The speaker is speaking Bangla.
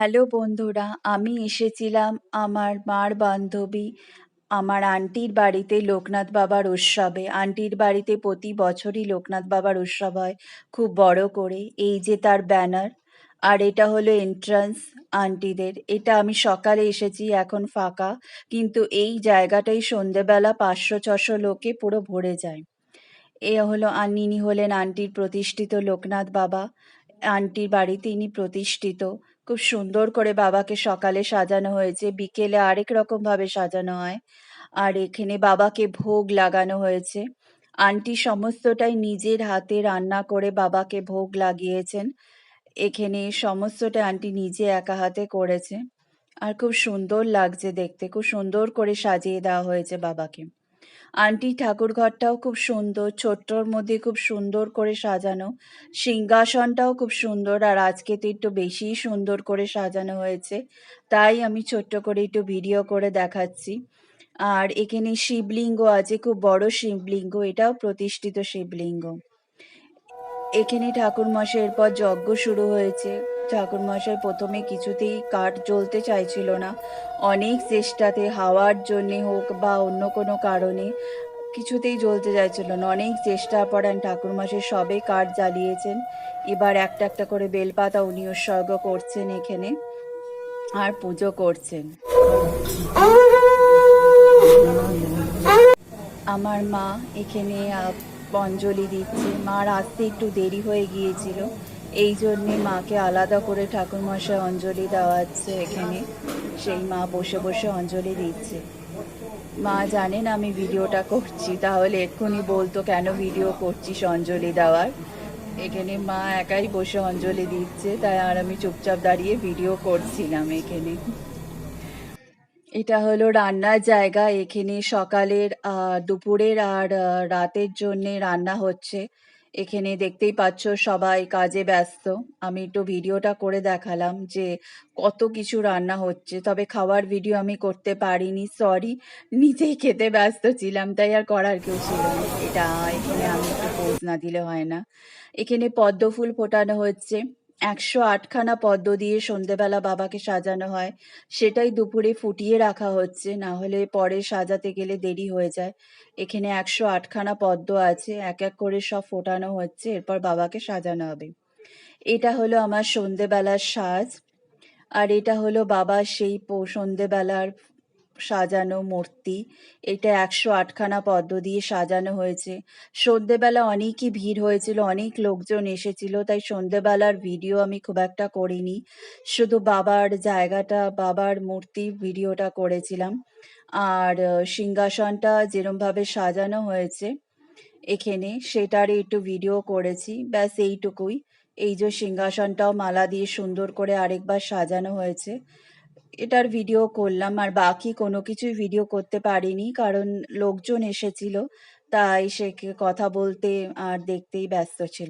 হ্যালো বন্ধুরা, আমি এসেছিলাম আমার মার বান্ধবী, আমার আন্টির বাড়িতে লোকনাথ বাবার উৎসবে। আন্টির বাড়িতে প্রতি বছরই লোকনাথ বাবার উৎসব হয় খুব বড় করে। এই যে তার ব্যানার, আর এটা হলো এন্ট্রান্স আন্টিদের। এটা আমি সকালে এসেছি, এখন ফাঁকা, কিন্তু এই জায়গাটাই সন্ধেবেলা 500-600 লোকে পুরো ভরে যায়। এ হলো ইনি হলেন আন্টির প্রতিষ্ঠিত লোকনাথ বাবা। আন্টির বাড়িতে ইনি প্রতিষ্ঠিত। খুব সুন্দর করে বাবাকে সকালে সাজানো হয়েছে, বিকেলে আরেক রকম ভাবে সাজানো হয়। আর এখানে বাবাকে ভোগ লাগানো হয়েছে। আন্টি সমস্তটাই নিজের হাতে রান্না করে বাবাকে ভোগ লাগিয়েছেন। এখানে সমস্তটা আন্টি নিজে একা হাতে করেছে। আর খুব সুন্দর লাগছে দেখতে, খুব সুন্দর করে সাজিয়ে দেওয়া হয়েছে বাবাকে। আন্টি ঠাকুর ঘরটাও খুব সুন্দর, ছোট্টর মধ্যে খুব সুন্দর করে সাজানো। সিংহাসনটাও খুব সুন্দর, আর আজকে তো একটু বেশিই সুন্দর করে সাজানো হয়েছে, তাই আমি ছোট্ট করে একটু ভিডিও করে দেখাচ্ছি। আর এখানে শিবলিঙ্গ আছে, খুব বড় শিবলিঙ্গ, এটাও প্রতিষ্ঠিত শিবলিঙ্গ। এখানে ঠাকুরমশাইয়ের পর যজ্ঞ শুরু হয়েছে। ঠাকুরমশাই প্রথমে কিছুতেই কাঠ জ্বলতে চাইছিল না। অনেক চেষ্টাতে, হাওয়ার জন্যে হোক বা অন্য কোনো কারণে, কিছুতেই জ্বলতে চাইছিল না। অনেক চেষ্টার পর ঠাকুরমশাই সবে কাঠ জ্বালিয়েছেন। এবার একটা একটা করে বেলপাতা উনি উৎসর্গ করছেন এখানে, আর পুজো করছেন। আমার মা এখানে অঞ্জলি দিচ্ছে। মার আসতে একটু দেরি হয়ে গিয়েছিল, এই জন্যে মাকে আলাদা করে ঠাকুরমশাই অঞ্জলি দেওয়াচ্ছে এখানে। সেই মা বসে বসে অঞ্জলি দিচ্ছে। মা জানেন আমি ভিডিওটা করছি, তাহলে এক্ষুনি বলতো কেন ভিডিও করছিস অঞ্জলি দেওয়ার। এখানে মা একাই বসে অঞ্জলি দিচ্ছে, তাই আর আমি চুপচাপ দাঁড়িয়ে ভিডিও করছিলাম এখানে। এটা হলো রান্নার জায়গা। এখানে সকালের, দুপুরের আর রাতের জন্যে রান্না হচ্ছে। এখানে দেখতেই পাচ্ছ সবাই কাজে ব্যস্ত। আমি একটু ভিডিওটা করে দেখালাম যে কত কিছু রান্না হচ্ছে, তবে খাওয়ার ভিডিও আমি করতে পারিনি, সরি। নিজেই খেতে ব্যস্ত ছিলাম, তাই আর করার কেউ ছিল না। এটা এখানে আমি একটু পোজ না দিলে হয় না। এখানে পদ্ম ফুল ফোটানো হচ্ছে। 108খানা পদ্ম দিয়ে সন্ধেবেলা বাবাকে সাজানো হয়, সেটাই দুপুরে ফুটিয়ে রাখা হচ্ছে, না হলে পরে সাজাতে গেলে দেরি হয়ে যায়। এখানে 108খানা পদ্ম আছে, এক এক করে সব ফোটানো হচ্ছে, এরপর বাবাকে সাজানো হবে। এটা হলো আমার সন্ধেবেলার সাজ। আর এটা হলো বাবার সেই সন্ধেবেলার সাজানো মূর্তি। এটা 108খানা পদ্ম দিয়ে সাজানো হয়েছে। সন্ধেবেলা অনেকই ভিড় হয়েছিল, অনেক লোকজন এসেছিল, তাই সন্ধেবেলার ভিডিও আমি খুব একটা করিনি। শুধু বাবার জায়গাটা, বাবার মূর্তির ভিডিওটা করেছিলাম। আর সিংহাসনটা যেরমভাবে সাজানো হয়েছে এখানে, সেটারই একটু ভিডিও করেছি, ব্যাস এইটুকুই। এই যে সিংহাসনটাও মালা দিয়ে সুন্দর করে আরেকবার সাজানো হয়েছে, এটার ভিডিও করলাম। আর বাকি কোনো কিছুই ভিডিও করতে পারিনি, কারণ লোকজন এসেছিল, তাই সে কথা বলতে আর দেখতেই ব্যস্ত ছিল।